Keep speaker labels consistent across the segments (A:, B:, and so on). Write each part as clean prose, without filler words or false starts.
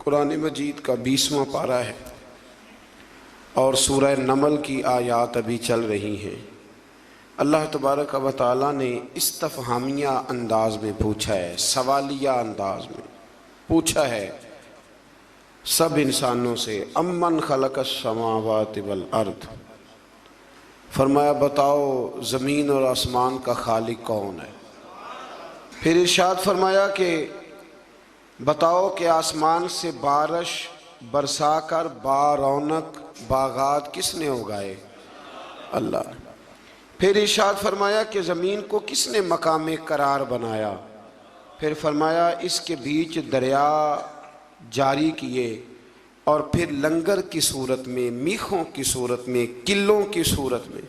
A: قرآن مجید کا 20واں پارہ ہے اور سورہ نمل کی آیات ابھی چل رہی ہیں۔ اللہ تبارک و تعالیٰ نے استفہامیہ انداز میں پوچھا ہے، سوالیہ انداز میں پوچھا ہے سب انسانوں سے، امن خلق السماوات والارض، فرمایا بتاؤ زمین اور آسمان کا خالق کون ہے؟ پھر ارشاد فرمایا کہ بتاؤ کہ آسمان سے بارش برسا کر بارونق باغات کس نے اگائے؟ اللہ۔ پھر ارشاد فرمایا کہ زمین کو کس نے مقام قرار بنایا؟ پھر فرمایا اس کے بیچ دریا جاری کیے اور پھر لنگر کی صورت میں، میخوں کی صورت میں، قلوں کی صورت میں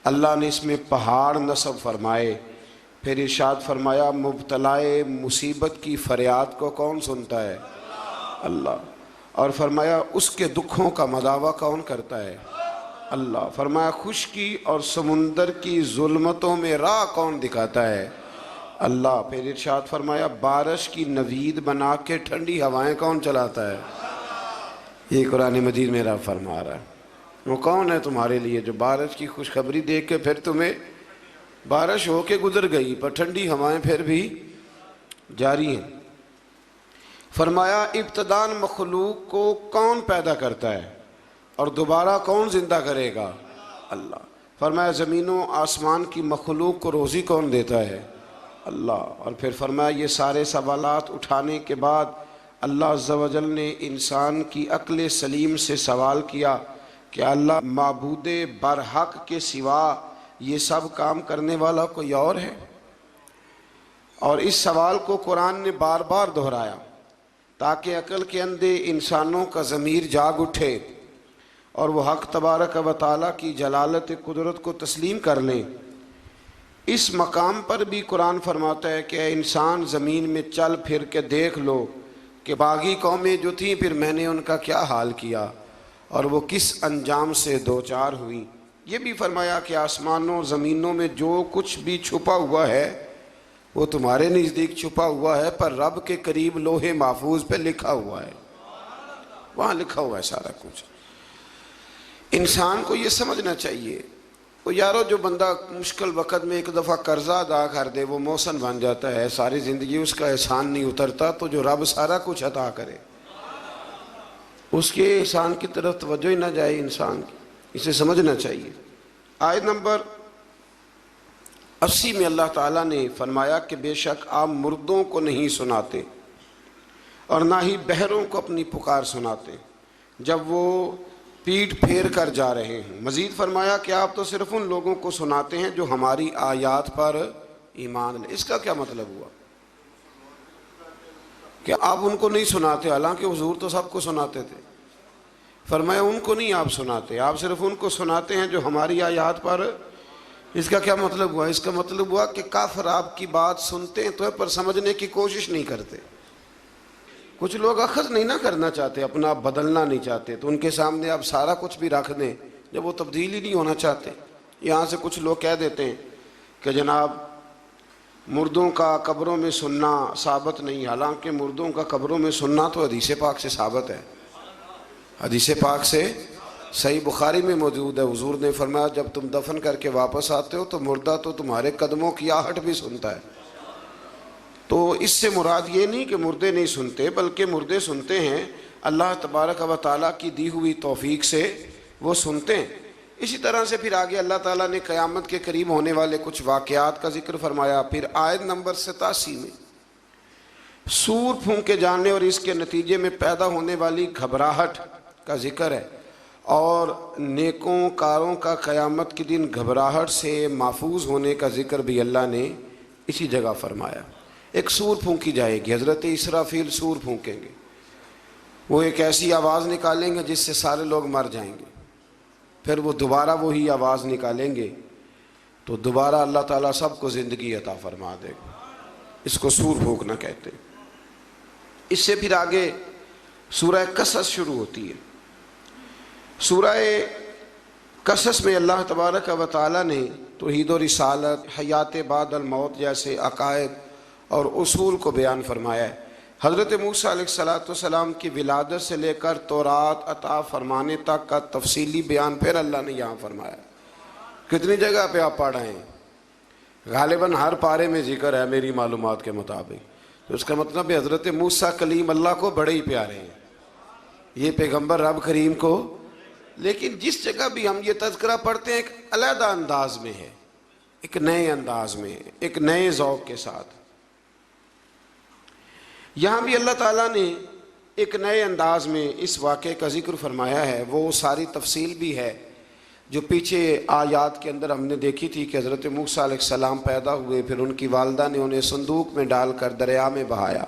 A: اللہ نے اس میں پہاڑ نصب فرمائے۔ پھر ارشاد فرمایا مبتلائے مصیبت کی فریاد کو کون سنتا ہے؟ اللہ۔ اور فرمایا اس کے دکھوں کا مداوع کون کرتا ہے؟ اللہ۔ فرمایا خشکی اور سمندر کی ظلمتوں میں راہ کون دکھاتا ہے؟ اللہ۔ پھر ارشاد فرمایا بارش کی نوید بنا کے ٹھنڈی ہوائیں کون چلاتا ہے؟ یہ قرآن مجید میں رب فرما رہا ہے۔ وہ کون ہے تمہارے لیے جو بارش کی خوشخبری دیکھ کے پھر تمہیں بارش ہو کے گزر گئی پر ٹھنڈی ہوائیں پھر بھی جاری ہیں؟ فرمایا ابتداً مخلوق کو کون پیدا کرتا ہے اور دوبارہ کون زندہ کرے گا؟ اللہ۔ فرمایا زمین و آسمان کی مخلوق کو روزی کون دیتا ہے؟ اللہ۔ اور پھر فرمایا یہ سارے سوالات اٹھانے کے بعد اللہ عز و جل نے انسان کی عقل سلیم سے سوال کیا کہ اللہ معبود برحق کے سوا یہ سب کام کرنے والا کوئی اور ہے؟ اور اس سوال کو قرآن نے بار بار دہرایا تاکہ عقل کے اندھے انسانوں کا ضمیر جاگ اٹھے اور وہ حق تبارک و تعالیٰ کی جلالت قدرت کو تسلیم کر لیں۔ اس مقام پر بھی قرآن فرماتا ہے کہ اے انسان زمین میں چل پھر کے دیکھ لو کہ باغی قومیں جو تھیں پھر میں نے ان کا کیا حال کیا اور وہ کس انجام سے دوچار ہوئی۔ یہ بھی فرمایا کہ آسمانوں زمینوں میں جو کچھ بھی چھپا ہوا ہے وہ تمہارے نزدیک چھپا ہوا ہے پر رب کے قریب لوح محفوظ پہ لکھا ہوا ہے، وہاں لکھا ہوا ہے سارا کچھ۔ انسان کو یہ سمجھنا چاہیے وہ یارو جو بندہ مشکل وقت میں ایک دفعہ قرضہ ادا کر دے وہ محسن بن جاتا ہے، ساری زندگی اس کا احسان نہیں اترتا، تو جو رب سارا کچھ عطا کرے اس کے احسان کی طرف توجہ ہی نہ جائے انسان کی، اسے سمجھنا چاہیے۔ آیت نمبر 80 میں اللہ تعالیٰ نے فرمایا کہ بے شک آپ مردوں کو نہیں سناتے اور نہ ہی بہروں کو اپنی پکار سناتے جب وہ پیٹ پھیر کر جا رہے ہیں۔ مزید فرمایا کہ آپ تو صرف ان لوگوں کو سناتے ہیں جو ہماری آیات پر ایمان لے۔ اس کا کیا مطلب ہوا کہ آپ ان کو نہیں سناتے؟ حالانکہ حضور تو سب کو سناتے تھے۔ فرمایا ان کو نہیں آپ سناتے، آپ صرف ان کو سناتے ہیں جو ہماری آیات پر۔ اس کا کیا مطلب ہوا؟ اس کا مطلب ہوا کہ کافر آپ کی بات سنتے ہیں تو پر سمجھنے کی کوشش نہیں کرتے۔ کچھ لوگ اخذ نہیں نہ کرنا چاہتے، اپنا آپ بدلنا نہیں چاہتے، تو ان کے سامنے آپ سارا کچھ بھی رکھ دیں جب وہ تبدیل ہی نہیں ہونا چاہتے۔ یہاں سے کچھ لوگ کہہ دیتے ہیں کہ جناب مردوں کا قبروں میں سننا ثابت نہیں، حالانکہ مردوں کا قبروں میں سننا تو حدیث پاک سے ثابت ہے، حدیث پاک سے صحیح بخاری میں موجود ہے۔ حضور نے فرمایا جب تم دفن کر کے واپس آتے ہو تو مردہ تو تمہارے قدموں کی آہٹ بھی سنتا ہے۔ تو اس سے مراد یہ نہیں کہ مردے نہیں سنتے، بلکہ مردے سنتے ہیں، اللہ تبارک و تعالیٰ کی دی ہوئی توفیق سے وہ سنتے ہیں۔ اسی طرح سے پھر آگے اللہ تعالیٰ نے قیامت کے قریب ہونے والے کچھ واقعات کا ذکر فرمایا۔ پھر آیت نمبر 87 میں سور پھونکے جانے اور اس کے نتیجے میں پیدا ہونے والی گھبراہٹ کا ذکر ہے، اور نیکوں کاروں کا قیامت کے دن گھبراہٹ سے محفوظ ہونے کا ذکر بھی اللہ نے اسی جگہ فرمایا۔ ایک سور پھونکی جائے گی، حضرت اسرافیل سور پھونکیں گے، وہ ایک ایسی آواز نکالیں گے جس سے سارے لوگ مر جائیں گے، پھر وہ دوبارہ وہی آواز نکالیں گے تو دوبارہ اللہ تعالیٰ سب کو زندگی عطا فرما دے گا۔ اس کو سور پھونکنا کہتے ہیں۔ اس سے پھر آگے سورہ قصص شروع ہوتی ہے۔ سورہ قصص میں اللہ تبارک و تعالیٰ نے توحید و رسالت، حیات بعد الموت جیسے عقائد اور اصول کو بیان فرمایا ہے حضرت موسیٰ علیہ السلام کی ولادت سے لے کر تورات عطا فرمانے تک کا تفصیلی بیان پھر اللہ نے یہاں فرمایا۔ کتنی جگہ پہ آپ پڑھ رہے ہیں؟ غالباً ہر پارے میں ذکر ہے میری معلومات کے مطابق۔ تو اس کا مطلب ہے حضرت موسیٰ کلیم اللہ کو بڑے ہی پیارے ہیں، یہ پیغمبر رب کریم کو۔ لیکن جس جگہ بھی ہم یہ تذکرہ پڑھتے ہیں ایک علیحدہ انداز میں ہے، ایک نئے انداز میں، ایک نئے ذوق کے ساتھ۔ یہاں بھی اللہ تعالیٰ نے ایک نئے انداز میں اس واقعے کا ذکر فرمایا ہے۔ وہ ساری تفصیل بھی ہے جو پیچھے آیات کے اندر ہم نے دیکھی تھی کہ حضرت موسیٰ علیہ السلام پیدا ہوئے، پھر ان کی والدہ نے انہیں صندوق میں ڈال کر دریا میں بہایا،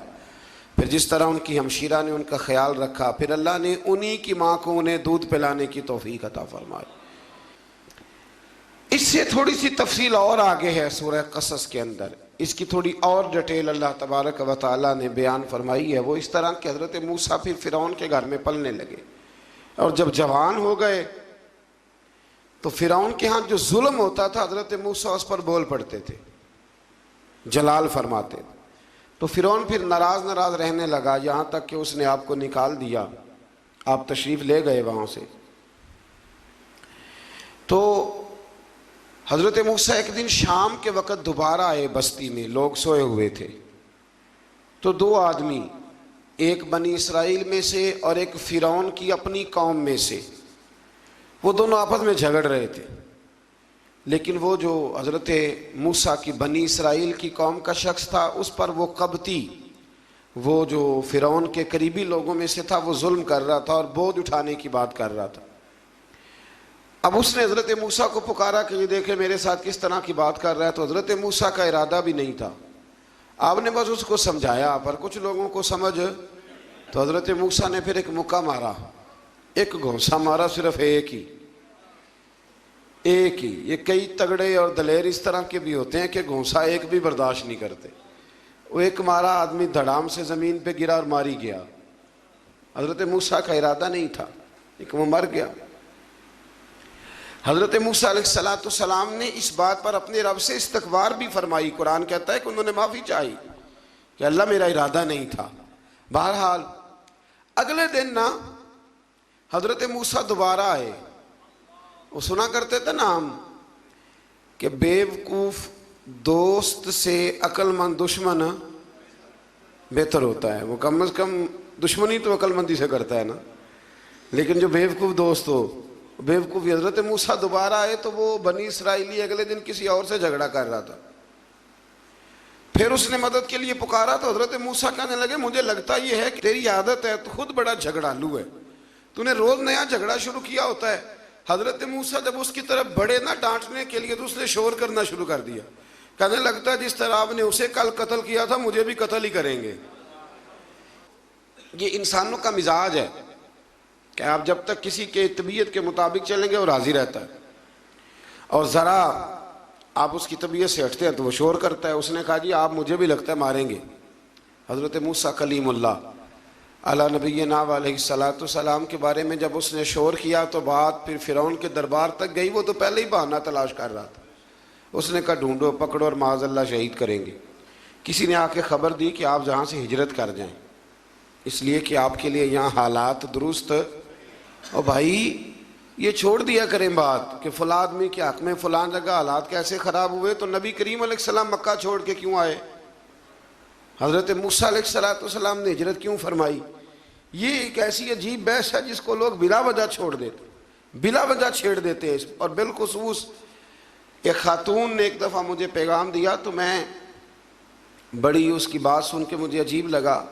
A: پھر جس طرح ان کی ہمشیرہ نے ان کا خیال رکھا، پھر اللہ نے انہی کی ماں کو انہیں دودھ پلانے کی توفیق عطا فرمائی۔ اس سے تھوڑی سی تفصیل اور آگے ہے سورہ قصص کے اندر، اس کی تھوڑی اور ڈیٹیل اللہ تبارک و تعالیٰ نے بیان فرمائی ہے۔ وہ اس طرح کہ حضرت موسیٰ پھر فرعون کے گھر میں پلنے لگے، اور جب جوان ہو گئے تو فرعون کے ہاں جو ظلم ہوتا تھا حضرت موسیٰ اس پر بول پڑتے تھے، جلال فرماتے تھے۔ تو فرعون پھر ناراض رہنے لگا، یہاں تک کہ اس نے آپ کو نکال دیا، آپ تشریف لے گئے وہاں سے۔ تو حضرت موسیٰ ایک دن شام کے وقت دوبارہ آئے بستی میں، لوگ سوئے ہوئے تھے۔ تو دو آدمی، ایک بنی اسرائیل میں سے اور ایک فرعون کی اپنی قوم میں سے، وہ دونوں آپس میں جھگڑ رہے تھے۔ لیکن وہ جو حضرت موسیٰ کی بنی اسرائیل کی قوم کا شخص تھا، اس پر وہ قبطی، وہ جو فرعون کے قریبی لوگوں میں سے تھا، وہ ظلم کر رہا تھا اور بوجھ اٹھانے کی بات کر رہا تھا۔ اب اس نے حضرت موسیٰ کو پکارا کہ یہ دیکھے میرے ساتھ کس طرح کی بات کر رہا ہے۔ تو حضرت موسیٰ کا ارادہ بھی نہیں تھا، آپ نے بس اس کو سمجھایا، پر کچھ لوگوں کو سمجھ۔ تو حضرت موسیٰ نے پھر ایک مکہ مارا، ایک گھونسا مارا، صرف ایک ہی۔ یہ کئی تگڑے اور دلیر اس طرح کے بھی ہوتے ہیں کہ گھونسا ایک بھی برداشت نہیں کرتے۔ وہ ایک مارا، آدمی دھڑام سے زمین پہ گرا اور ماری گیا۔ حضرت موسیٰ کا ارادہ نہیں تھا، لیکن وہ مر گیا۔ حضرت موسیٰ علیہ السلام نے اس بات پر اپنے رب سے استغفار بھی فرمائی۔ قرآن کہتا ہے کہ انہوں نے معافی چاہی کہ اللہ میرا ارادہ نہیں تھا۔ بہرحال اگلے دن نا حضرت موسیٰ دوبارہ آئے۔ وہ سنا کرتے تھے نا ہم کہ بیوقوف دوست سے عقل مند دشمن بہتر ہوتا ہے۔ وہ کم از کم دشمنی تو عقل مندی سے کرتا ہے نا، لیکن جو بیوقوف دوست ہو بیوقوفی۔ حضرت موسیٰ دوبارہ آئے تو وہ بنی اسرائیلی اگلے دن کسی اور سے جھگڑا کر رہا تھا۔ پھر اس نے مدد کے لیے پکارا تو حضرت موسیٰ کہنے لگے مجھے لگتا یہ ہے کہ تیری عادت ہے، تو خود بڑا جھگڑالو ہے، تو نے روز نیا جھگڑا شروع کیا ہوتا ہے۔ حضرت موسیٰ جب اس کی طرف بڑھے نہ ڈانٹنے کے لیے تو اس نے شور کرنا شروع کر دیا، کہنے لگتا ہے جس طرح آپ نے اسے کل قتل کیا تھا مجھے بھی قتل ہی کریں گے۔ یہ انسانوں کا مزاج ہے کہ آپ جب تک کسی کے طبیعت کے مطابق چلیں گے وہ راضی رہتا ہے، اور ذرا آپ اس کی طبیعت سے ہٹتے ہیں تو وہ شور کرتا ہے۔ اس نے کہا جی آپ مجھے بھی لگتا ہے ماریں گے۔ حضرت موسیٰ کلیم اللہ علی نبینا علیہ السلام کے بارے میں جب اس نے شور کیا تو بات پھر فرعون کے دربار تک گئی۔ وہ تو پہلے ہی بہانہ تلاش کر رہا تھا، اس نے کہا ڈھونڈو پکڑو اور معاذ اللہ شہید کریں گے۔ کسی نے آ کے خبر دی کہ آپ جہاں سے ہجرت کر جائیں، اس لیے کہ آپ کے لیے یہاں حالات درست۔ اور بھائی یہ چھوڑ دیا کریں بات کہ فلاں آدمی کے حق میں فلاں جگہ حالات کیسے خراب ہوئے، تو نبی کریم علیہ السلام مکہ چھوڑ کے کیوں آئے؟ حضرت موسیٰ علیہ السلام نے ہجرت کیوں فرمائی؟ یہ ایک ایسی عجیب بحث ہے جس کو لوگ بلا وجہ چھوڑ دیتے، بلا وجہ چھیڑ دیتے ہیں۔ اور بالخصوص ایک خاتون نے ایک دفعہ مجھے پیغام دیا تو میں بڑی اس کی بات سن کے مجھے عجیب لگا۔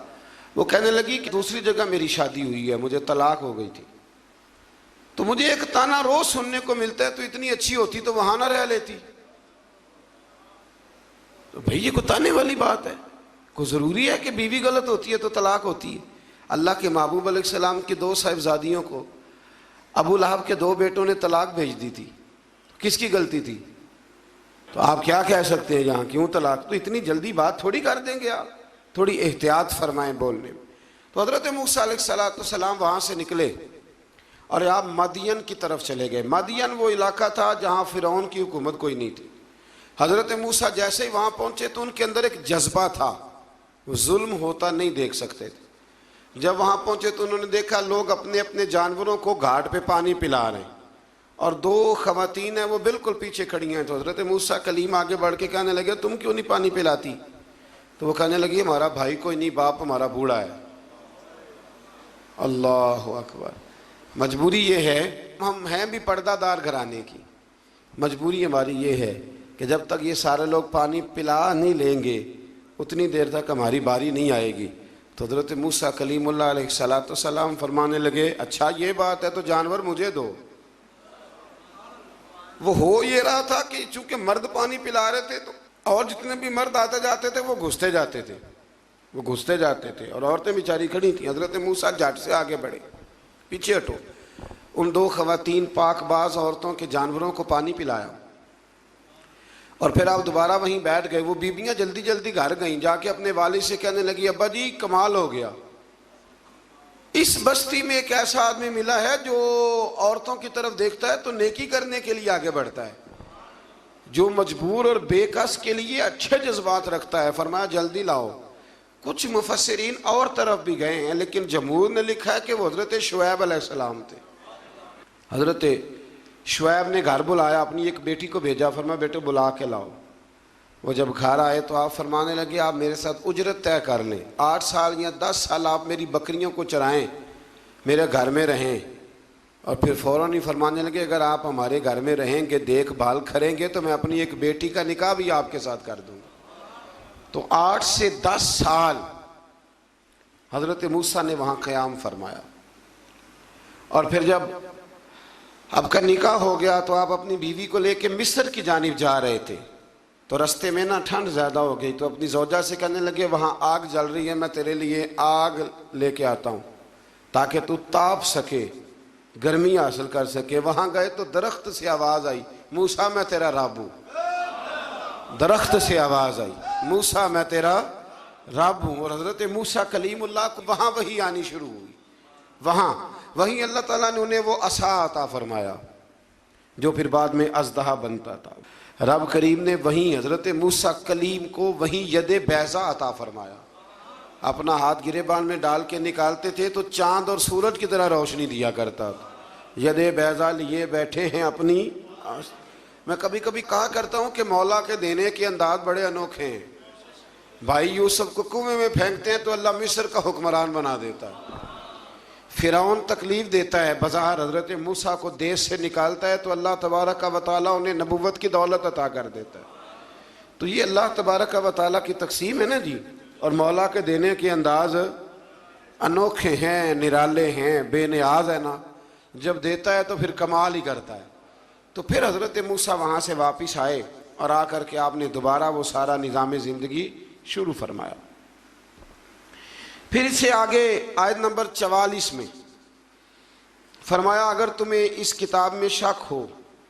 A: وہ کہنے لگی کہ دوسری جگہ میری شادی ہوئی ہے، مجھے طلاق ہو گئی تھی، تو مجھے ایک تانا روز سننے کو ملتا ہے تو اتنی اچھی ہوتی تو وہاں نہ رہ لیتی۔ تو بھئی یہ کوئی تانے والی بات ہے؟ کوئی ضروری ہے کہ بیوی غلط ہوتی ہے تو طلاق ہوتی ہے؟ اللہ کے محبوب علیہ السلام کی دو صاحبزادیوں کو ابو لہب کے دو بیٹوں نے طلاق بھیج دی تھی، کس کی غلطی تھی؟ تو آپ کیا کہہ سکتے ہیں یہاں کیوں طلاق؟ تو اتنی جلدی بات تھوڑی کر دیں گے آپ، تھوڑی احتیاط فرمائیں بولنے میں۔ تو حضرت موسیٰ علیہ السلام وہاں سے نکلے اور آپ مدین کی طرف چلے گئے۔ مدین وہ علاقہ تھا جہاں فرعون کی حکومت کوئی نہیں تھی۔ حضرت موسیٰ جیسے ہی وہاں پہنچے تو ان کے اندر ایک جذبہ تھا وہ ظلم ہوتا نہیں دیکھ سکتے تھے۔ جب وہاں پہنچے تو انہوں نے دیکھا لوگ اپنے اپنے جانوروں کو گھاٹ پہ پانی پلا رہے ہیں، اور دو خواتین ہیں وہ بالکل پیچھے کھڑی ہیں۔ تو حضرت موسیٰ کلیم آگے بڑھ کے کہنے لگے تم کیوں نہیں پانی پلاتی؟ تو وہ کہنے لگی ہمارا بھائی کوئی نہیں، باپ ہمارا بوڑھا ہے۔ اللہ اکبر۔ مجبوری یہ ہے، ہم ہیں بھی پردہ دار گھرانے کی، مجبوری ہماری یہ ہے کہ جب تک یہ سارے لوگ پانی پلا نہیں لیں گے اتنی دیر تک ہماری باری نہیں آئے گی۔ تو حضرت موسیٰ کلیم اللہ علیہ السلام فرمانے لگے اچھا یہ بات ہے تو جانور مجھے دو۔ وہ ہو یہ رہا تھا کہ چونکہ مرد پانی پلا رہے تھے تو اور جتنے بھی مرد آتے جاتے تھے وہ گھستے جاتے تھے اور عورتیں بیچاری کھڑی تھیں۔ حضرت موسیٰ جھٹ سے آگے بڑھے، پیچھے ہٹو۔ ان دو خواتین پاک باز عورتوں کے جانوروں کو پانی پلایا، اور پھر آپ دوبارہ وہیں بیٹھ گئے۔ وہ بیبیاں جلدی جلدی گھر گئیں، جا کے اپنے والد سے کہنے لگی ابا جی کمال ہو گیا، اس بستی میں ایک ایسا آدمی ملا ہے جو عورتوں کی طرف دیکھتا ہے تو نیکی کرنے کے لیے آگے بڑھتا ہے، جو مجبور اور بے کس کے لیے اچھے جذبات رکھتا ہے۔ فرمایا جلدی لاؤ۔ کچھ مفسرین اور طرف بھی گئے ہیں لیکن جمہور نے لکھا ہے کہ وہ حضرت شعیب علیہ السلام تھے۔ حضرت شعیب نے گھر بلایا، اپنی ایک بیٹی کو بھیجا، فرمایا بیٹے بلا کے لاؤ۔ وہ جب گھر آئے تو آپ فرمانے لگے آپ میرے ساتھ اجرت طے کر لیں، 8 سال یا 10 سال آپ میری بکریوں کو چرائیں، میرے گھر میں رہیں۔ اور پھر فوراً ہی فرمانے لگے اگر آپ ہمارے گھر میں رہیں گے، دیکھ بھال کریں گے تو میں اپنی ایک بیٹی کا نکاح بھی آپ کے ساتھ کر دوں گا۔ تو 8 سے 10 سال حضرت موسیٰ نے وہاں قیام فرمایا، اور پھر جب آپ کا نکاح ہو گیا تو آپ اپنی بیوی کو لے کے مصر کی جانب جا رہے تھے، تو رستے میں نا ٹھنڈ زیادہ ہو گئی، تو اپنی زوجہ سے کہنے لگے وہاں آگ جل رہی ہے، میں تیرے لیے آگ لے کے آتا ہوں تاکہ تو تاپ سکے، گرمی حاصل کر سکے۔ وہاں گئے تو درخت سے آواز آئی موسیٰ میں تیرا رب ہوں۔ درخت سے آواز آئی موسیٰ میں تیرا رب ہوں، اور حضرت موسیٰ کلیم اللہ کو وہاں وحی آنی شروع ہوئی۔ وہیں اللہ تعالیٰ نے انہیں وہ عصا عطا فرمایا جو پھر بعد میں اژدہا بنتا تھا۔ رب کریم نے وہیں حضرت موسیٰ کلیم کو وہیں ید بیضا عطا فرمایا۔ اپنا ہاتھ گریبان میں ڈال کے نکالتے تھے تو چاند اور سورج کی طرح روشنی دیا کرتا تھا۔ ید بیضا لیے بیٹھے ہیں اپنی۔ میں کبھی کبھی کہا کرتا ہوں کہ مولا کے دینے کے انداز بڑے انوکھے ہیں۔ بھائی یوسف کو کنویں میں پھینکتے ہیں تو اللہ مصر کا حکمران بنا دیتا ہے۔ فرعون تکلیف دیتا ہے، بظاہر حضرت موسیٰ کو دیس سے نکالتا ہے تو اللہ تبارک و تعالیٰ انہیں نبوت کی دولت عطا کر دیتا ہے۔ تو یہ اللہ تبارک و تعالیٰ کی تقسیم ہے نا جی، اور مولا کے دینے کے انداز انوکھے ہیں، نرالے ہیں، بے نیاز ہے نا، جب دیتا ہے تو پھر کمال ہی کرتا ہے۔ تو پھر حضرت موسیٰ وہاں سے واپس آئے اور آ کر کے آپ نے دوبارہ وہ سارا نظام زندگی شروع فرمایا۔ پھر اس سے آگے آیت نمبر 44 میں فرمایا اگر تمہیں اس کتاب میں شک ہو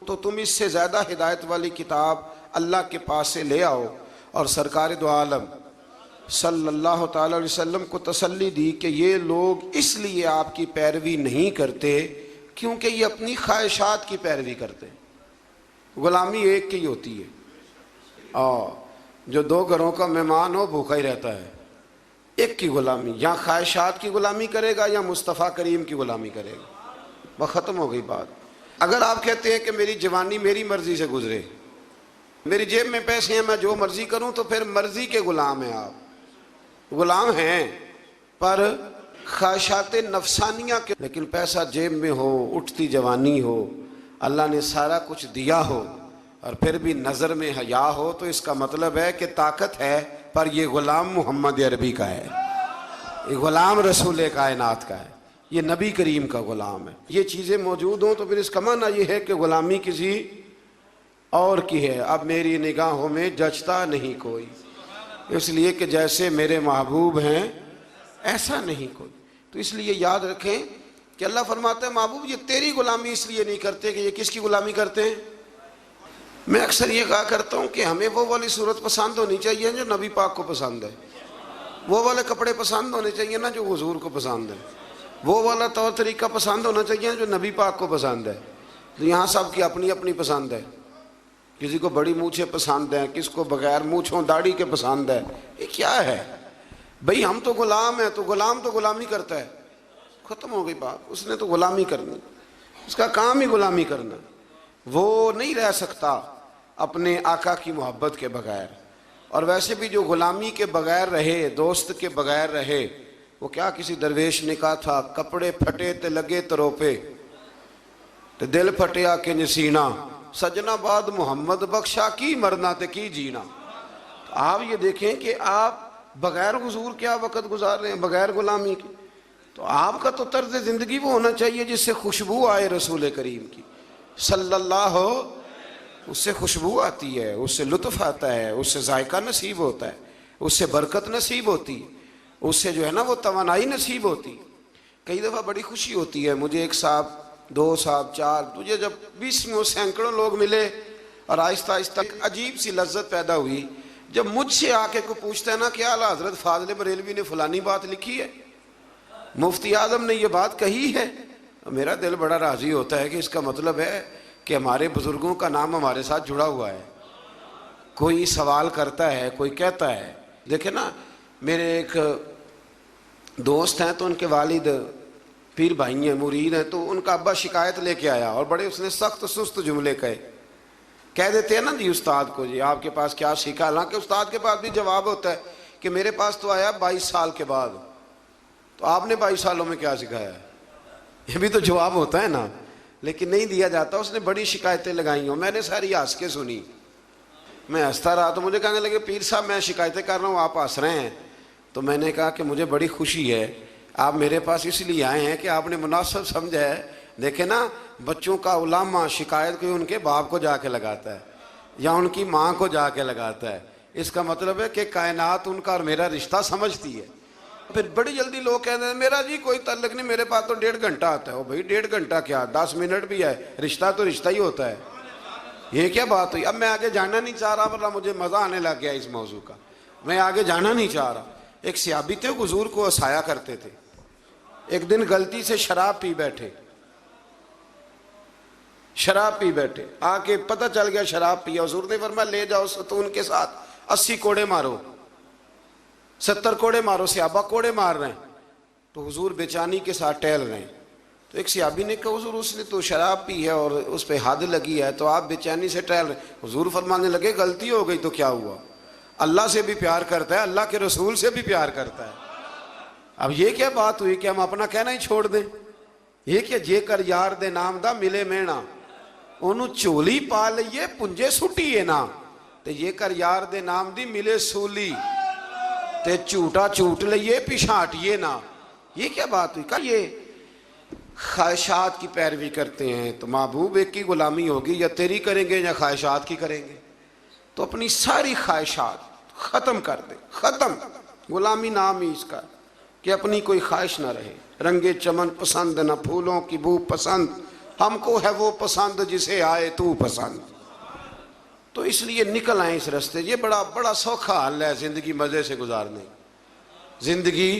A: تو تم اس سے زیادہ ہدایت والی کتاب اللہ کے پاس سے لے آؤ، اور سرکار دو عالم صلی اللہ تعالی علیہ وسلم کو تسلی دی کہ یہ لوگ اس لیے آپ کی پیروی نہیں کرتے کیونکہ یہ اپنی خواہشات کی پیروی کرتے ہیں۔ غلامی ایک کی ہوتی ہے، اور جو 2 گھروں کا مہمان ہو بھوکا ہی رہتا ہے۔ ایک کی غلامی، یا خواہشات کی غلامی کرے گا یا مصطفیٰ کریم کی غلامی کرے گا، وہ ختم ہو گئی بات۔ اگر آپ کہتے ہیں کہ میری جوانی میری مرضی سے گزرے، میری جیب میں پیسے ہیں میں جو مرضی کروں، تو پھر مرضی کے غلام ہیں آپ، غلام ہیں پر خواہشات نفسانیہ کے۔ لیکن پیسہ جیب میں ہو، اٹھتی جوانی ہو، اللہ نے سارا کچھ دیا ہو، اور پھر بھی نظر میں حیا ہو، تو اس کا مطلب ہے کہ طاقت ہے پر یہ غلام محمد عربی کا ہے، یہ غلام رسول کائنات کا ہے، یہ نبی کریم کا غلام ہے۔ یہ چیزیں موجود ہوں تو پھر اس کا معنی یہ ہے کہ غلامی کسی اور کی ہے۔ اب میری نگاہوں میں جچتا نہیں کوئی، اس لیے کہ جیسے میرے محبوب ہیں ایسا نہیں کوئی۔ تو اس لیے یاد رکھیں کہ اللہ فرماتا ہے محبوب یہ تیری غلامی اس لیے نہیں کرتے کہ یہ کس کی غلامی کرتے ہیں۔ میں اکثر یہ کہا کرتا ہوں کہ ہمیں وہ والی صورت پسند ہونی چاہیے جو نبی پاک کو پسند ہے، وہ والے کپڑے پسند ہونے چاہیے نا جو حضور کو پسند ہے، وہ والا طور طریقہ پسند ہونا چاہیے جو نبی پاک کو پسند ہے۔ تو یہاں سب کی اپنی اپنی پسند ہے، کسی کو بڑی مونچھیں پسند ہیں، کس کو بغیر مونچھوں داڑھی کے پسند ہے، یہ کیا ہے؟ بھئی ہم تو غلام ہیں، تو غلامی کرتا ہے، ختم ہو گئی بات، اس نے تو غلامی کرنی، اس کا کام ہی غلامی کرنا، وہ نہیں رہ سکتا اپنے آقا کی محبت کے بغیر۔ اور ویسے بھی جو غلامی کے بغیر رہے، دوست کے بغیر رہے، وہ کیا کسی درویش نے کہا تھا، کپڑے پھٹے تے لگے تروپے تے دل پھٹیا کہ نسینا، سجنا بعد محمد بخشا کی مرنا تے کی جینا۔ آپ یہ دیکھیں کہ آپ بغیر حضور کیا وقت گزار رہے ہیں، بغیر غلامی کے۔ تو آپ کا تو طرز زندگی وہ ہونا چاہیے جس سے خوشبو آئے رسول کریم کی صلی اللہ، اس سے خوشبو آتی ہے، اس سے لطف آتا ہے، اس سے ذائقہ نصیب ہوتا ہے، اس سے برکت نصیب ہوتی ہے، اس سے جو ہے نا وہ توانائی نصیب ہوتی ہے۔ کئی دفعہ بڑی خوشی ہوتی ہے، مجھے ایک صاحب، دو صاحب، چار، مجھے جب 20 میں سینکڑوں لوگ ملے اور آہستہ آہستہ ایک عجیب سی لذت پیدا ہوئی جب مجھ سے آ کے کوئی پوچھتا ہے نا کہ اعلیٰ حضرت فاضل بریلوی نے فلانی بات لکھی ہے، مفتی اعظم نے یہ بات کہی ہے، میرا دل بڑا راضی ہوتا ہے کہ اس کا مطلب ہے کہ ہمارے بزرگوں کا نام ہمارے ساتھ جڑا ہوا ہے۔ کوئی سوال کرتا ہے، کوئی کہتا ہے۔ دیکھیں نا، میرے ایک دوست ہیں تو ان کے والد پیر بھائی ہیں، مرید ہیں، تو ان کا ابا شکایت لے کے آیا اور بڑے اس نے سخت سست جملے کہہ دیتے ہیں نا جی استاد کو، جی آپ کے پاس کیا سیکھا، حالانکہ استاد کے پاس بھی جواب ہوتا ہے کہ میرے پاس تو آیا 22 سال کے بعد، تو آپ نے 22 سالوں میں کیا سکھایا ہے، یہ بھی تو جواب ہوتا ہے نا، لیکن نہیں دیا جاتا۔ اس نے بڑی شکایتیں لگائی ہوں، میں نے ساری ہنس کے سنی، میں ہنستا رہا تو مجھے کہنے لگے پیر صاحب میں شکایتیں کر رہا ہوں، آپ ہنس رہے ہیں، تو میں نے کہا کہ مجھے بڑی خوشی ہے، آپ میرے پاس اس لیے آئے ہیں کہ آپ نے مناسب سمجھا ہے۔ دیکھیں نا، بچوں کا علامہ شکایت کوئی ان کے باپ کو جا کے لگاتا ہے یا ان کی ماں کو جا کے لگاتا ہے، اس کا مطلب ہے کہ کائنات ان کا اور میرا رشتہ سمجھتی ہے۔ پھر بڑی جلدی لوگ کہتے ہیں میرا جی کوئی تعلق نہیں، میرے پاس تو 1.5 گھنٹہ آتا ہے۔ بھائی 1.5 گھنٹہ کیا، 10 منٹ بھی ہے، رشتہ تو رشتہ ہی ہوتا ہے۔ یہ کیا بات ہوئی؟ اب میں آگے جانا نہیں چاہ رہا، ورنہ مجھے مزہ آنے لگ گیا اس موضوع کا، میں آگے جانا نہیں چاہ رہا۔ ایک صحابی تھے، حضور کو ہنسایا کرتے تھے۔ ایک دن غلطی سے شراب پی بیٹھے، آ کے پتہ چل گیا شراب پیا، حضور نے فرمایا لے جاؤ ستون کے ساتھ 80 کوڑے مارو، 70 کوڑے مارو۔ صحابہ کوڑے مار رہے ہیں تو حضور بے-چینی کے ساتھ ٹہل رہے ہیں۔ تو ایک صحابی نے کہا حضور اس نے تو شراب پی ہے اور اس پہ حد لگی ہے تو آپ بے چینی سے ٹہل رہے ہیں۔ حضور فرمانے لگے غلطی ہو گئی تو کیا ہوا، اللہ سے بھی پیار کرتا ہے، اللہ کے رسول سے بھی پیار کرتا ہے۔ اب یہ کیا بات ہوئی کہ ہم اپنا کہنا ہی چھوڑ دیں؟ یہ کہ جے کر یار دے نام دا ملے مینا، انہوں چولی پا لئیے پنجے سٹیے نا، تے یہ کر یار دے نام دی ملے سولی، تے چوٹا چوٹ لئیے پیشانٹیے نا۔ یہ کیا بات ہوئی؟ کہ یہ خواہشات کی پیروی کرتے ہیں تو محبوب ایک کی غلامی ہوگی، یا تیری کریں گے یا خواہشات کی کریں گے؟ تو اپنی ساری خواہشات ختم کر دیں، ختم۔ غلامی نام ہی اس کا کہ اپنی کوئی خواہش نہ رہے۔ رنگے چمن پسند نہ پھولوں کی بو پسند، ہم کو ہے وہ پسند جسے آئے تو پسند۔ تو اس لیے نکل آئیں اس رستے۔ یہ بڑا سوکھا حل ہے زندگی مزے سے گزارنے، زندگی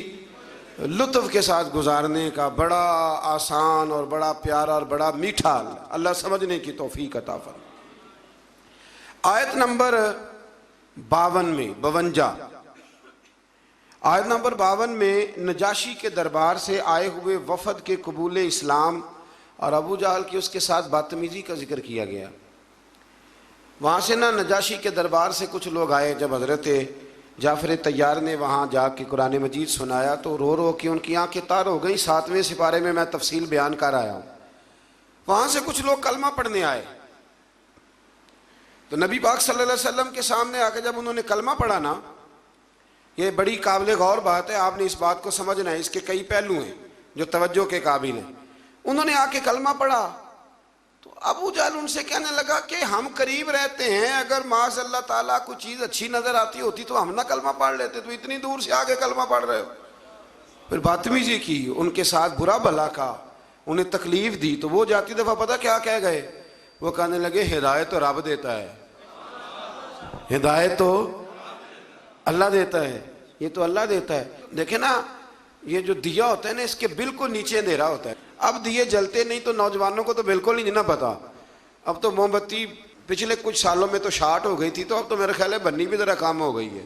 A: لطف کے ساتھ گزارنے کا، بڑا آسان اور بڑا پیارا اور بڑا میٹھا حل۔ اللہ سمجھنے کی توفیق عطا فرمائے۔ آیت نمبر 52 آیت نمبر 52 میں نجاشی کے دربار سے آئے ہوئے وفد کے قبول اسلام اور ابو جہل کی اس کے ساتھ بدتمیزی کا ذکر کیا گیا۔ وہاں سے نجاشی کے دربار سے کچھ لوگ آئے، جب حضرت جعفر طیار نے وہاں جا کے قرآن مجید سنایا تو رو رو کے ان کی آنکھیں تار ہو گئیں۔ 7ویں سپارے میں تفصیل بیان کر آیا ہوں۔ وہاں سے کچھ لوگ کلمہ پڑھنے آئے تو نبی پاک صلی اللہ علیہ وسلم کے سامنے آ کے جب انہوں نے کلمہ پڑھا نا، یہ بڑی قابل غور بات ہے، آپ نے اس بات کو سمجھنا ہے، اس کے کئی پہلو ہیں جو توجہ کے قابل ہیں۔ انہوں نے آ کے کلمہ پڑھا تو ابو جہل ان سے کہنے لگا کہ ہم قریب رہتے ہیں، اگر معاذ اللہ تعالیٰ کوئی چیز اچھی نظر آتی ہوتی تو ہم نہ کلمہ پڑھ لیتے، تو اتنی دور سے آگے کلمہ پڑھ رہے ہو۔ پھر بدتمیزی کی، ان کے ساتھ برا بھلا کہا، انہیں تکلیف دی۔ تو وہ جاتی دفعہ پتہ کیا کہہ گئے؟ وہ کہنے لگے ہدایت تو رب دیتا ہے، ہدایت تو اللہ دیتا ہے، یہ تو اللہ دیتا ہے۔ دیکھیں نا، یہ جو دیا ہوتا ہے نا، اس کے بالکل نیچے اندھیرا ہوتا ہے۔ اب دیے جلتے نہیں تو نوجوانوں کو تو بالکل نہیں نہ پتا۔ اب تو موم بتی پچھلے کچھ سالوں میں تو شارٹ ہو گئی تھی، تو اب تو میرے خیال ہے بننی بھی ذرا کام ہو گئی ہے۔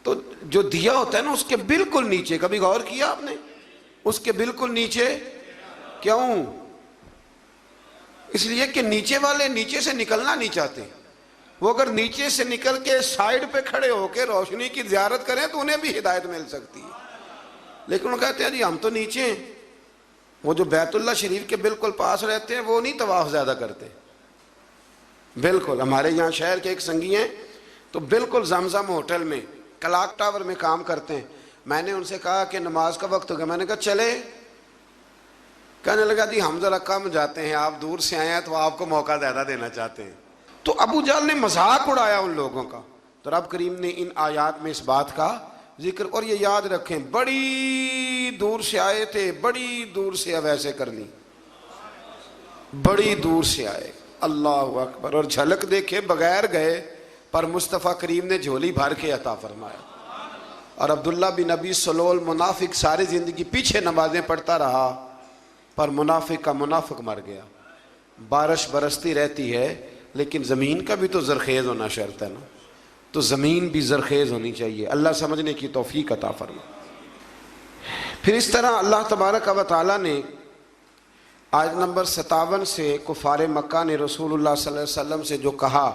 A: تو جو دیا ہوتا ہے نا اس کے بالکل نیچے، کبھی غور کیا آپ نے؟ اس کے بالکل نیچے کیوں؟ اس لیے کہ نیچے والے نیچے سے نکلنا نہیں چاہتے. وہ اگر نیچے سے نکل کے سائیڈ پہ کھڑے ہو کے روشنی کی زیارت کریں تو انہیں بھی ہدایت مل سکتی ہے. لیکن وہ کہتے ہیں جی ہم تو نیچے ہیں. وہ جو بیت اللہ شریف کے بالکل پاس رہتے ہیں وہ نہیں طواف زیادہ کرتے. بالکل ہمارے یہاں شہر کے ایک سنگی ہیں تو بالکل زمزم ہوٹل میں کلاک ٹاور میں کام کرتے ہیں. میں نے ان سے کہا کہ نماز کا وقت ہو گیا. میں نے کہا چلے؟ کہنے لگا جی ہم ذرا کم جاتے ہیں، آپ دور سے آئے ہیں تو آپ کو موقع زیادہ دینا چاہتے ہیں. تو ابو جہل نے مذاق اڑایا ان لوگوں کا. تو رب کریم نے ان آیات میں اس بات کا ذکر، اور یہ یاد رکھیں بڑی دور سے آئے تھے، بڑی دور سے اب ایسے کر لی، بڑی دور سے آئے. اللہ اکبر. اور جھلک دیکھے بغیر گئے پر مصطفیٰ کریم نے جھولی بھر کے عطا فرمایا. اور عبداللہ بن ابی سلول منافق ساری زندگی پیچھے نمازیں پڑھتا رہا پر منافق کا منافق مر گیا. بارش برستی رہتی ہے لیکن زمین کا بھی تو زرخیز ہونا شرط ہے نا، تو زمین بھی زرخیز ہونی چاہیے. اللہ سمجھنے کی توفیق عطا فرما. پھر اس طرح اللہ تبارک و تعالیٰ نے آیت نمبر 57 سے کفار مکہ نے رسول اللہ صلی اللہ علیہ وسلم سے جو کہا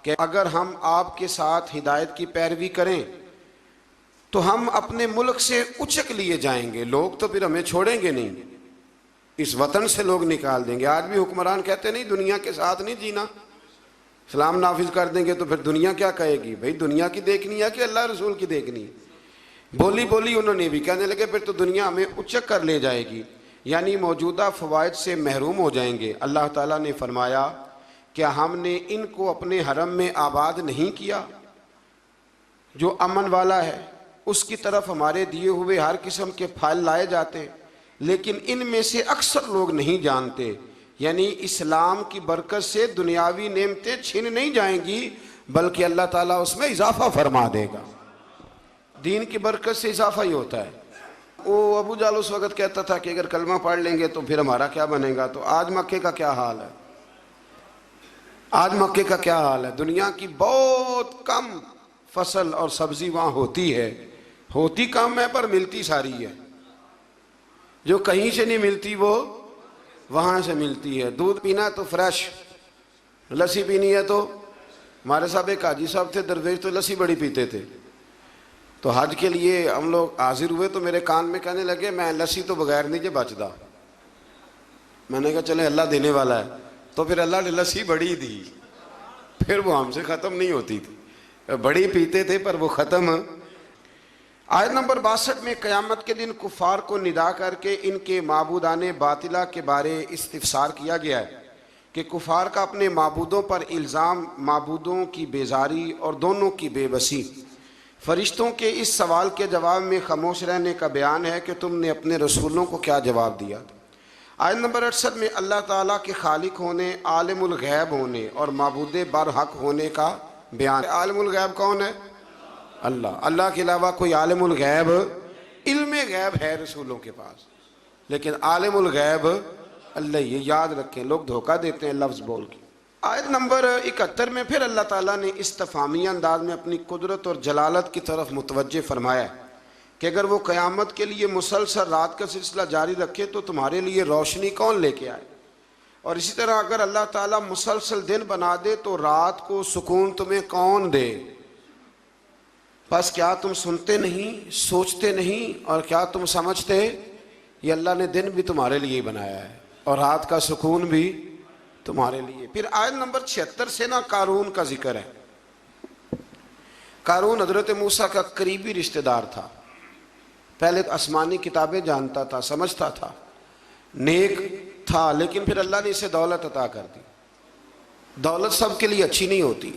A: کہ اگر ہم آپ کے ساتھ ہدایت کی پیروی کریں تو ہم اپنے ملک سے اچک لیے جائیں گے، لوگ تو پھر ہمیں چھوڑیں گے نہیں، اس وطن سے لوگ نکال دیں گے. آج بھی حکمران کہتے نہیں دنیا کے ساتھ نہیں جینا، اسلام نافذ کر دیں گے تو پھر دنیا کیا کہے گی؟ بھئی دنیا کی دیکھنی ہے کہ اللہ رسول کی دیکھنی ہے؟ بولی انہوں نے بھی کہنے لگے پھر تو دنیا ہمیں اچک کر لے جائے گی، یعنی موجودہ فوائد سے محروم ہو جائیں گے. اللہ تعالیٰ نے فرمایا کیا ہم نے ان کو اپنے حرم میں آباد نہیں کیا؟ جو امن والا ہے اس کی طرف ہمارے دیے ہوئے ہر قسم کے پھل لائے جاتے ہیں، لیکن ان میں سے اکثر لوگ نہیں جانتے. یعنی اسلام کی برکت سے دنیاوی نعمتیں چھن نہیں جائیں گی بلکہ اللہ تعالیٰ اس میں اضافہ فرما دے گا. دین کی برکت سے اضافہ ہی ہوتا ہے. وہ ابو جہل اس وقت کہتا تھا کہ اگر کلمہ پڑھ لیں گے تو پھر ہمارا کیا بنے گا. تو آج مکے کا کیا حال ہے؟ آج مکے کا کیا حال ہے؟ دنیا کی بہت کم فصل اور سبزی وہاں ہوتی ہے، ہوتی کم ہے پر ملتی ساری ہے. جو کہیں سے نہیں ملتی وہ وہاں سے ملتی ہے. دودھ پینا تو فریش، لسی پینی ہے تو ہمارے صاحب ایک حاجی صاحب تھے درویش، تو لسی بڑی پیتے تھے. تو حج کے لیے ہم لوگ حاضر ہوئے تو میرے کان میں کہنے لگے میں لسی تو بغیر نہیں جے بچدا. میں نے کہا چلے اللہ دینے والا ہے. تو پھر اللہ نے لسی بڑی دی، پھر وہ ہم سے ختم نہیں ہوتی تھی. بڑی پیتے تھے پر وہ ختم. آیت نمبر 62 میں قیامت کے دن کفار کو ندا کر کے ان کے معبودان باطلہ کے بارے استفسار کیا گیا ہے کہ کفار کا اپنے معبودوں پر الزام، معبودوں کی بیزاری اور دونوں کی بے بسی. فرشتوں کے اس سوال کے جواب میں خاموش رہنے کا بیان ہے کہ تم نے اپنے رسولوں کو کیا جواب دیا. آیت نمبر 68 میں اللہ تعالیٰ کے خالق ہونے، عالم الغیب ہونے اور معبود برحق ہونے کا بیان. عالم الغیب کون ہے؟ اللہ. اللہ کے علاوہ کوئی عالم الغیب، علم غیب ہے رسولوں کے پاس لیکن عالم الغیب اللہ. یہ یاد رکھیں، لوگ دھوکہ دیتے ہیں لفظ بول کے. آیت نمبر 71 میں پھر اللہ تعالیٰ نے استفہامی انداز میں اپنی قدرت اور جلالت کی طرف متوجہ فرمایا کہ اگر وہ قیامت کے لیے مسلسل رات کا سلسلہ جاری رکھے تو تمہارے لیے روشنی کون لے کے آئے، اور اسی طرح اگر اللہ تعالیٰ مسلسل دن بنا دے تو رات کو سکون تمہیں کون دے. بس کیا تم سنتے نہیں، سوچتے نہیں، اور کیا تم سمجھتے یہ اللہ نے دن بھی تمہارے لیے بنایا ہے اور رات کا سکون بھی تمہارے لیے. پھر آیت نمبر 76 سے نا قارون کا ذکر ہے. قارون حضرت موسیٰ کا قریبی رشتہ دار تھا. پہلے آسمانی کتابیں جانتا تھا، سمجھتا تھا، نیک تھا، لیکن پھر اللہ نے اسے دولت عطا کر دی. دولت سب کے لیے اچھی نہیں ہوتی،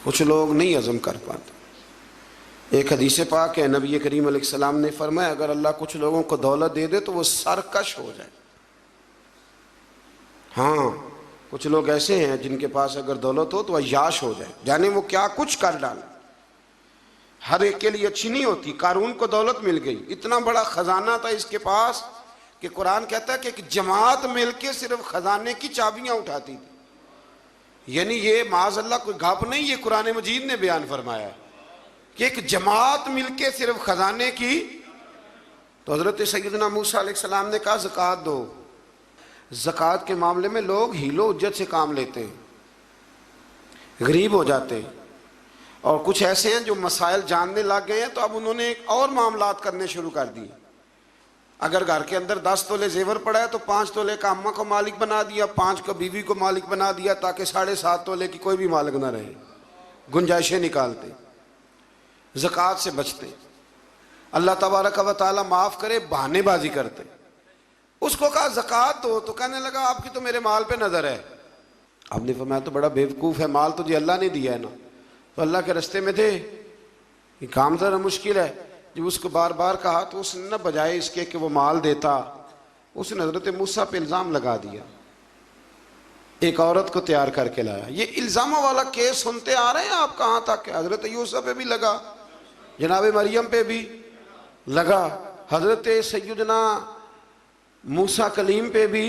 A: کچھ لوگ نہیں ہضم کر پاتے. ایک حدیث پاک ہے، نبی کریم علیہ السلام نے فرمایا اگر اللہ کچھ لوگوں کو دولت دے دے تو وہ سرکش ہو جائے. ہاں کچھ لوگ ایسے ہیں جن کے پاس اگر دولت ہو تو عیاش ہو جائے، جانے وہ کیا کچھ کر ڈالے. ہر ایک کے لیے اچھی نہیں ہوتی. قارون کو دولت مل گئی، اتنا بڑا خزانہ تھا اس کے پاس کہ قرآن کہتا ہے کہ ایک جماعت مل کے صرف خزانے کی چابیاں اٹھاتی تھی. یعنی یہ معاذ اللہ کوئی گھپ نہیں، یہ قرآن مجید نے بیان فرمایا ہے. کہ ایک جماعت مل کے صرف خزانے کی. تو حضرت سیدنا موسیٰ علیہ السلام نے کہا زکوٰۃ دو. زکوٰۃ کے معاملے میں لوگ حیل و حجت سے کام لیتے ہیں, غریب ہو جاتے ہیں, اور کچھ ایسے ہیں جو مسائل جاننے لگ گئے ہیں تو اب انہوں نے اور معاملات کرنے شروع کر دیے. اگر گھر کے اندر 10 تولے زیور پڑا ہے تو 5 تولے کا اماں کو مالک بنا دیا, 5 کو بیوی کو مالک بنا دیا, تاکہ 7.5 تولے کی کوئی بھی مالک نہ رہے. گنجائشیں نکالتے, زکوٰۃ سے بچتے. اللہ تبارک و تعالیٰ معاف کرے, بہانے بازی کرتے. اس کو کہا زکوٰۃ دو, تو کہنے لگا آپ کی تو میرے مال پہ نظر ہے. آپ نے فرمایا تو بڑا بیوقوف ہے, مال تجھے اللہ نے دیا ہے نا. تو اللہ کے رستے میں تھے, یہ کام ذرا مشکل ہے. جب اس کو بار بار کہا تو اس نے نہ بجائے اس کے کہ وہ مال دیتا, اس نے حضرت موسیٰ پہ الزام لگا دیا. ایک عورت کو تیار کر کے لایا. یہ الزاموں والا کیس سنتے آ رہے ہیں آپ کہاں تک, کہ حضرت یوسف پہ بھی لگا, جناب مریم پہ بھی لگا, حضرت سیدنا موسیٰ کلیم پہ بھی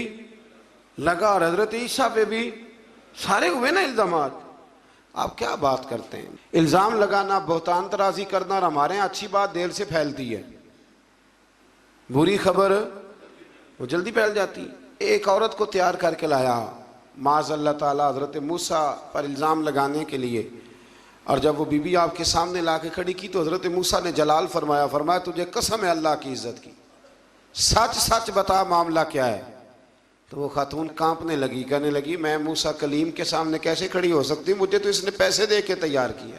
A: لگا, اور حضرت عیسیٰ پہ بھی. سارے ہوئے نا الزامات. آپ کیا بات کرتے ہیں؟ الزام لگانا, بہتان ترازی کرنا, اور ہمارے یہاں اچھی بات دیر سے پھیلتی ہے, بری خبر وہ جلدی پھیل جاتی. ایک عورت کو تیار کر کے لایا معاذ اللہ تعالیٰ حضرت موسیٰ پر الزام لگانے کے لیے. اور جب وہ بی بی آپ کے سامنے لا کے کھڑی کی تو حضرت موسیٰ نے جلال فرمایا, فرمایا تجھے قسم ہے اللہ کی عزت کی, سچ سچ بتا معاملہ کیا ہے. تو وہ خاتون کانپنے لگی, کہنے لگی میں موسیٰ کلیم کے سامنے کیسے کھڑی ہو سکتی, مجھے تو اس نے پیسے دے کے تیار کیا,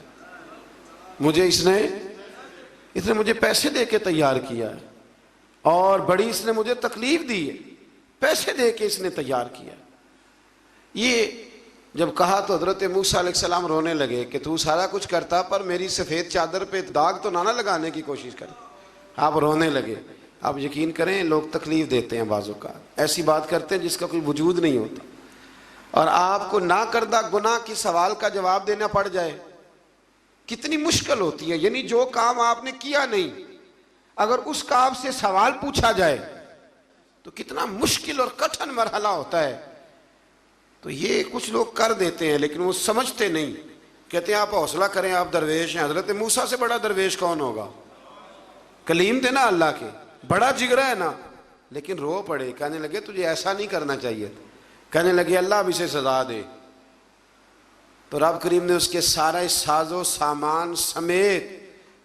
A: مجھے اس نے مجھے پیسے دے کے تیار کیا ہے, اور بڑی اس نے مجھے تکلیف دی ہے, پیسے دے کے اس نے تیار کیا. یہ جب کہا تو حضرت موسیٰ علیہ السلام رونے لگے کہ تو سارا کچھ کرتا پر میری سفید چادر پہ داغ تو نہ لگانے کی کوشش کرے. آپ رونے لگے. آپ یقین کریں لوگ تکلیف دیتے ہیں بعض اوقات, ایسی بات کرتے ہیں جس کا کوئی وجود نہیں ہوتا, اور آپ کو نہ کردہ گناہ کی سوال کا جواب دینا پڑ جائے, کتنی مشکل ہوتی ہے. یعنی جو کام آپ نے کیا نہیں, اگر اس کا آپ سے سوال پوچھا جائے تو کتنا مشکل اور کٹھن مرحلہ ہوتا ہے. تو یہ کچھ لوگ کر دیتے ہیں لیکن وہ سمجھتے نہیں, کہتے ہیں آپ حوصلہ کریں, آپ درویش ہیں. حضرت موسیٰ سے بڑا درویش کون ہوگا؟ کلیم تھے نا اللہ کے, بڑا جگرا ہے نا. لیکن رو پڑے, کہنے لگے تجھے ایسا نہیں کرنا چاہیے. کہنے لگے اللہ اب اسے سزا دے. تو رب کریم نے اس کے سارا ساز و سامان سمیت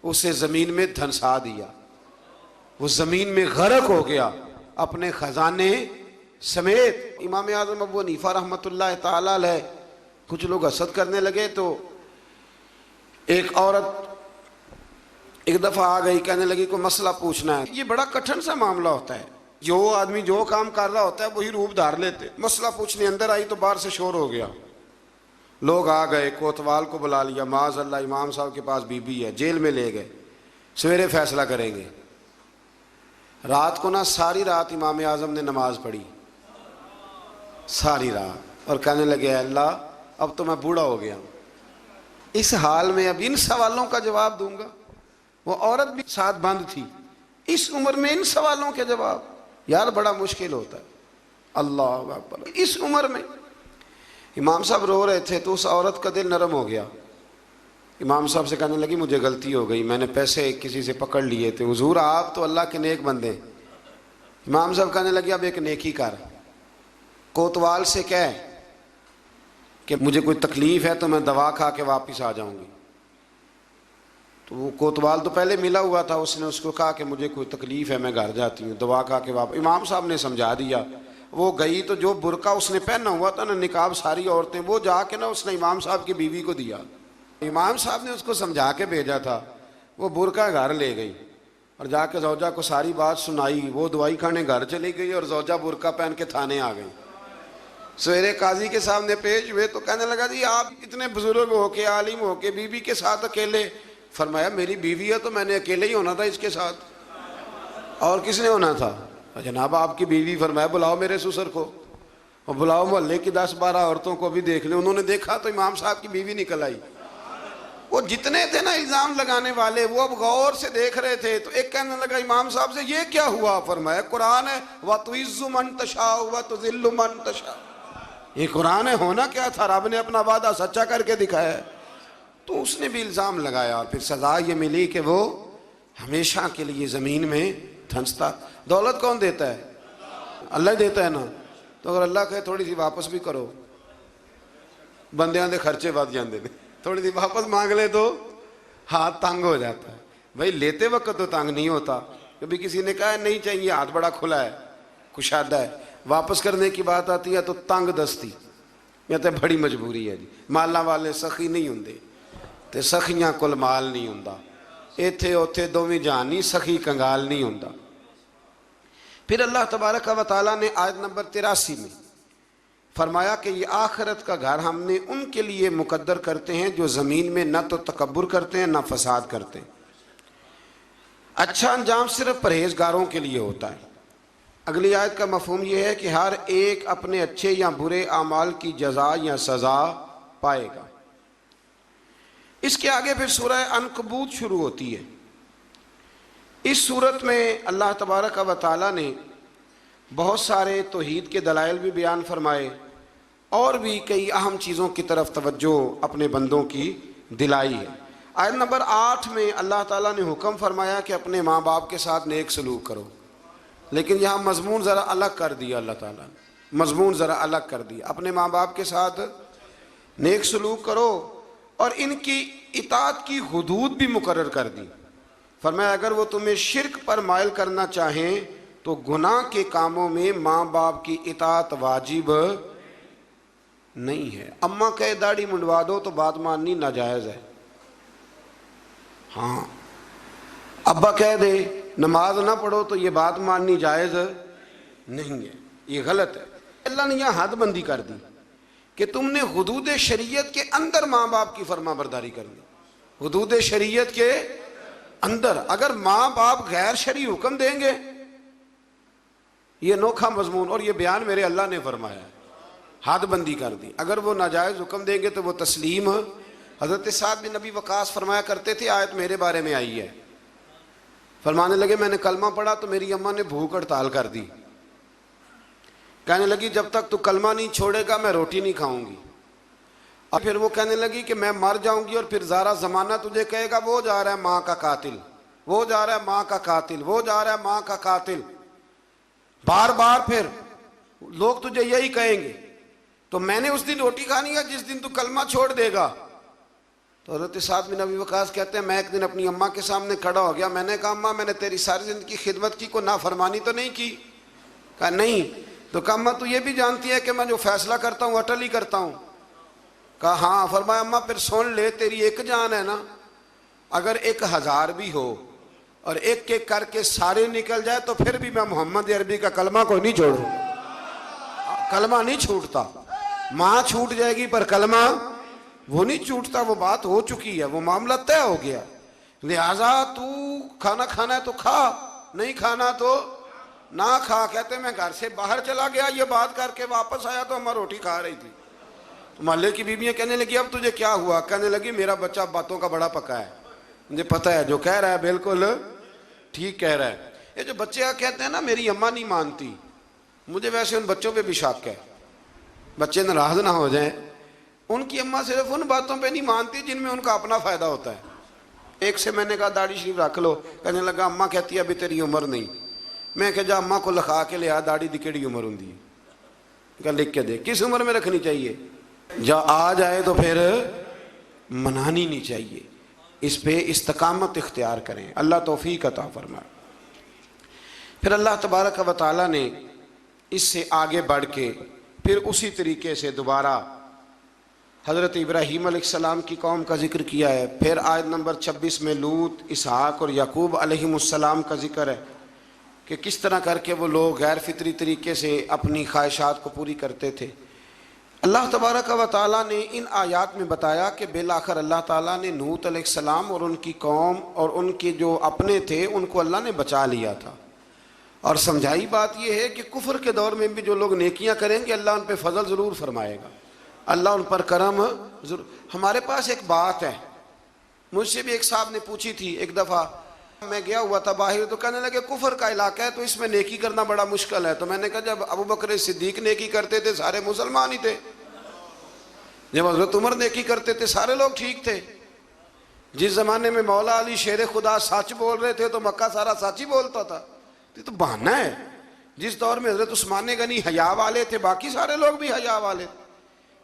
A: اسے زمین میں دھنسا دیا. وہ زمین میں غرق ہو گیا اپنے خزانے سمیت. امام اعظم ابو حنیفہ رحمۃ اللہ تعالی علیہ, کچھ لوگ حسد کرنے لگے تو ایک عورت ایک دفعہ آ گئی, کہنے لگی کوئی مسئلہ پوچھنا ہے. یہ بڑا کٹھن سا معاملہ ہوتا ہے, جو آدمی جو کام کر رہا ہوتا ہے وہی روپ دھار لیتے. مسئلہ پوچھنے اندر آئی تو باہر سے شور ہو گیا, لوگ آ گئے, کوتوال کو بلا لیا, معاذ اللہ امام صاحب کے پاس بی بی ہے, جیل میں لے گئے, سویرے فیصلہ کریں گے. رات کو ساری رات امام اعظم نے نماز پڑھی, ساری رات, اور کہنے لگے اللہ اب تو میں بوڑھا ہو گیا, اس حال میں اب ان سوالوں کا جواب دوں گا. وہ عورت بھی ساتھ بند تھی, اس عمر میں ان سوالوں کے جواب, یار بڑا مشکل ہوتا ہے. اللہ اکبر. اس عمر میں امام صاحب رو رہے تھے تو اس عورت کا دل نرم ہو گیا. امام صاحب سے کہنے لگی مجھے غلطی ہو گئی, میں نے پیسے کسی سے پکڑ لیے تھے, حضور آپ تو اللہ کے نیک بندے. امام صاحب کہنے لگے اب ایک نیکی کر, کوتوال سے کہہ کہ مجھے کوئی تکلیف ہے تو میں دوا کھا کے واپس آ جاؤں گی. تو وہ کوتوال تو پہلے ملا ہوا تھا, اس نے اس کو کہا کہ مجھے کوئی تکلیف ہے میں گھر جاتی ہوں, دوا کھا کے واپس. امام صاحب نے سمجھا دیا. وہ گئی تو جو برقع اس نے پہنا ہوا تھا نا, نقاب ساری عورتیں, وہ جا کے اس نے امام صاحب کی بیوی کو دیا. امام صاحب نے اس کو سمجھا کے بھیجا تھا, وہ برقع گھر لے گئی اور جا کے زوجہ کو ساری بات سنائی. وہ دوائی کھانے گھر چلی گئی اور زوجہ برقع پہن کے تھانے آ گئی. سویرے قاضی کے سامنے پیش ہوئے تو کہنے لگا جی آپ اتنے بزرگ ہو کے, عالم ہو کے, بیوی کے ساتھ اکیلے. فرمایا میری بیوی ہے تو میں نے اکیلے ہی ہونا تھا اس کے ساتھ, اور کس نے ہونا تھا؟ جناب آپ کی بیوی. فرمایا بلاؤ میرے سسر کو, اور بلاؤ محلے کی 10-12 عورتوں کو بھی دیکھ لیں. انہوں نے دیکھا تو امام صاحب کی بیوی نکل آئی. وہ جتنے تھے نا الزام لگانے والے, وہ اب غور سے دیکھ رہے تھے. تو ایک کہنے لگا امام صاحب سے یہ کیا ہوا؟ فرمایا قرآن ہے, وَتُعِزُّ مَن تَشَاءُ وَتُذِلُّ مَن تَشَاءُ. یہ قرآن ہے, ہونا کیا تھا؟ رب نے اپنا وعدہ سچا کر کے دکھایا ہے. تو اس نے بھی الزام لگایا اور پھر سزا یہ ملی کہ وہ ہمیشہ کے لیے زمین میں دھنستا۔ دولت کون دیتا ہے؟ اللہ ہی دیتا ہے نا۔ تو اگر اللہ کہے تھوڑی سی واپس بھی کرو، بندیاں دے خرچے بد جاندے نے، تھوڑی سی واپس مانگ لے تو ہاتھ تنگ ہو جاتا ہے۔ بھائی لیتے وقت تو تنگ نہیں ہوتا، کبھی کسی نے کہا ہے نہیں چاہیے، ہاتھ بڑا کھلا ہے، کشادہ ہے، واپس کرنے کی بات آتی ہے تو تنگ دستی، یا تو بڑی مجبوری ہے جی۔ مالاں والے سخی نہیں ہوندے تے سخیاں کول مال نہیں ہوندا، ایتھے اوتھے دوویں جہان نہیں، سخی کنگال نہیں ہوندا۔ پھر اللہ تبارک و تعالیٰ نے آیت نمبر 83 میں فرمایا کہ یہ آخرت کا گھر ہم نے ان کے لیے مقدر کرتے ہیں جو زمین میں نہ تو تکبر کرتے ہیں نہ فساد کرتے ہیں۔ اچھا انجام صرف پرہیزگاروں کے لیے ہوتا ہے۔ اگلی آیت کا مفہوم یہ ہے کہ ہر ایک اپنے اچھے یا برے اعمال کی جزا یا سزا پائے گا۔ اس کے آگے پھر سورہ عنکبوت شروع ہوتی ہے۔ اس صورت میں اللہ تبارک و تعالیٰ نے بہت سارے توحید کے دلائل بھی بیان فرمائے اور بھی کئی اہم چیزوں کی طرف توجہ اپنے بندوں کی دلائی ہے۔ آیت نمبر 8 میں اللہ تعالیٰ نے حکم فرمایا کہ اپنے ماں باپ کے ساتھ نیک سلوک کرو، لیکن یہاں مضمون ذرا الگ کر دیا، اللہ تعالیٰ نے مضمون ذرا الگ کر دیا۔ اپنے ماں باپ کے ساتھ نیک سلوک کرو اور ان کی اطاعت کی حدود بھی مقرر کر دی۔ فرمایا اگر وہ تمہیں شرک پر مائل کرنا چاہیں تو گناہ کے کاموں میں ماں باپ کی اطاعت واجب نہیں ہے۔ اماں کہے داڑھی منڈوا دو تو بات ماننی ناجائز ہے، ہاں ابا کہہ دے نماز نہ پڑھو تو یہ بات ماننی جائز نہیں ہے، یہ غلط ہے۔ اللہ نے یہاں حد بندی کر دی کہ تم نے حدود شریعت کے اندر ماں باپ کی فرما برداری کرنی، حدود شریعت کے اندر۔ اگر ماں باپ غیر شرعی حکم دیں گے، یہ انوکھا مضمون، اور یہ بیان میرے اللہ نے فرمایا ہے، حد بندی کر دی۔ اگر وہ ناجائز حکم دیں گے تو وہ تسلیم۔ حضرت سعد بن نبی وقاص فرمایا کرتے تھے، آیت میرے بارے میں آئی ہے، فرمانے لگے میں نے کلمہ پڑھا تو میری اماں نے بھوک ہڑتال کر دی، کہنے لگی جب تک تو کلمہ نہیں چھوڑے گا میں روٹی نہیں کھاؤں گی۔ اور پھر وہ کہنے لگی کہ میں مر جاؤں گی اور پھر سارا زمانہ تجھے کہے گا وہ جا رہا ہے ماں کا قاتل، وہ جا رہا ہے ماں کا قاتل، وہ جا رہا ہے ماں کا قاتل، بار بار پھر لوگ تجھے یہی کہیں گے، تو میں نے اس دن روٹی کھانی ہے جس دن تو کلمہ چھوڑ دے گا۔ تو حضرت سعد بن ابی وقاص کہتے ہیں میں ایک دن اپنی اماں کے سامنے کھڑا ہو گیا، میں نے کہا اماں میں نے تیری ساری زندگی خدمت کی، کوئی نافرمانی تو نہیں کی؟ کہا نہیں۔ تو کہا اماں تو یہ بھی جانتی ہے کہ میں جو فیصلہ کرتا ہوں اٹل ہی کرتا ہوں؟ کہا ہاں۔ فرمایا اماں پھر سن لے، تیری ایک جان ہے نا، اگر 1000 بھی ہو اور ایک ایک کر کے سارے نکل جائے تو پھر بھی میں محمد عربی کا کلمہ کوئی نہیں چھوڑوں، کلمہ نہیں چھوٹتا۔ ماں چھوٹ جائے گی پر کلمہ وہ نہیں چھوٹتا، وہ بات ہو چکی ہے، وہ معاملہ طے ہو گیا۔ لہٰذا تو کھانا کھانا ہے تو کھا، نہیں کھانا تو نہ کھا۔ کہتے ہیں میں گھر سے باہر چلا گیا، یہ بات کر کے واپس آیا تو ہمیں روٹی کھا رہی تھی، تو محلے کی بیویاں کہنے لگی اب تجھے کیا ہوا؟ کہنے لگی میرا بچہ باتوں کا بڑا پکا ہے، مجھے پتہ ہے جو کہہ رہا ہے بالکل ٹھیک کہہ رہا ہے۔ یہ جو بچے کہتے ہیں نا میری اماں نہیں مانتی، مجھے ویسے ان بچوں پہ بھی شک ہے، بچے ناراض نہ ہو جائیں، ان کی اماں صرف ان باتوں پہ نہیں مانتی جن میں ان کا اپنا فائدہ ہوتا ہے۔ ایک سے میں نے کہا داڑھی شریف رکھ لو، کہنے لگا اماں کہتی ہے ابھی تیری عمر نہیں۔ میں کہ جا اماں کو لکھا کے لیا داڑھی دی کیڑی عمر ہوندی ہے، کہ لکھ کے دے کس عمر میں رکھنی چاہیے، جا آ جائے تو پھر منانی نہیں چاہیے، اس پہ استقامت اختیار کریں، اللہ توفیق عطا فرمائے۔ پھر اللہ تبارک و تعالیٰ نے اس سے آگے بڑھ کے پھر اسی طریقے سے دوبارہ حضرت ابراہیم علیہ السلام کی قوم کا ذکر کیا ہے۔ پھر آیت نمبر 26 میں لوط، اسحاق اور یعقوب علیہم السلام کا ذکر ہے کہ کس طرح کر کے وہ لوگ غیر فطری طریقے سے اپنی خواہشات کو پوری کرتے تھے۔ اللہ تبارک و تعالیٰ نے ان آیات میں بتایا کہ بالآخر اللہ تعالیٰ نے لوط علیہ السلام اور ان کی قوم اور ان کے جو اپنے تھے ان کو اللہ نے بچا لیا تھا، اور سمجھائی بات یہ ہے کہ کفر کے دور میں بھی جو لوگ نیکیاں کریں گے اللہ ان پہ فضل ضرور فرمائے گا، اللہ ان پر کرم ضرور۔ ہمارے پاس ایک بات ہے، مجھ سے بھی ایک صاحب نے پوچھی تھی، ایک دفعہ میں گیا ہوا تھا باہر تو کہنے لگے کفر کا علاقہ ہے تو اس میں نیکی کرنا بڑا مشکل ہے۔ تو میں نے کہا جب ابو بکر صدیق نیکی کرتے تھے سارے مسلمان ہی تھے، جب حضرت عمر نیکی کرتے تھے سارے لوگ ٹھیک تھے، جس زمانے میں مولا علی شیر خدا سچ بول رہے تھے تو مکہ سارا سچ ہی بولتا تھا، یہ تو بہانہ ہے۔ جس دور میں حضرت عثمان غنی حیا والے تھے، باقی سارے لوگ بھی حیا والے تھے،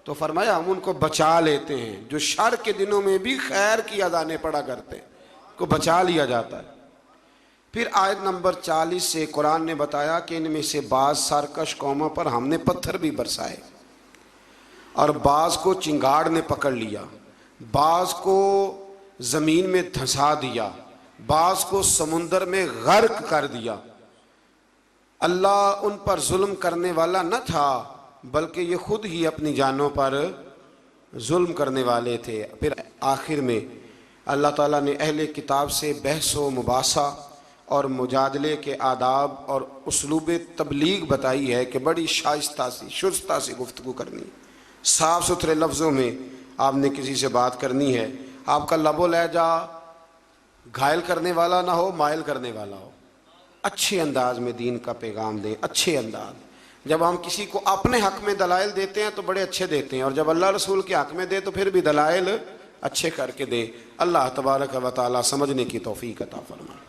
A: تو فرمایا ہم ان کو بچا لیتے ہیں، جو شر کے دنوں میں بھی خیر کی اذانیں پڑھا کرتے ہیں کو بچا لیا جاتا ہے۔ پھر آیت نمبر 40 سے قرآن نے بتایا کہ ان میں سے بعض سرکش قوموں پر ہم نے پتھر بھی برسائے، اور بعض کو چنگاڑ نے پکڑ لیا، بعض کو زمین میں دھنسا دیا، بعض کو سمندر میں غرق کر دیا۔ اللہ ان پر ظلم کرنے والا نہ تھا، بلکہ یہ خود ہی اپنی جانوں پر ظلم کرنے والے تھے۔ پھر آخر میں اللہ تعالیٰ نے اہل کتاب سے بحث و مباحثہ اور مجادلے کے آداب اور اسلوب تبلیغ بتائی ہے کہ بڑی شائستہ سی شستہ سی گفتگو کرنی، صاف ستھرے لفظوں میں آپ نے کسی سے بات کرنی ہے، آپ کا لب و لہجہ گھائل کرنے والا نہ ہو، مائل کرنے والا ہو، اچھے انداز میں دین کا پیغام دیں، اچھے انداز۔ جب ہم کسی کو اپنے حق میں دلائل دیتے ہیں تو بڑے اچھے دیتے ہیں، اور جب اللہ رسول کے حق میں دے تو پھر بھی دلائل اچھے کر کے دیں۔ اللہ تبارک و تعالی سمجھنے کی توفیق عطا فرمائے۔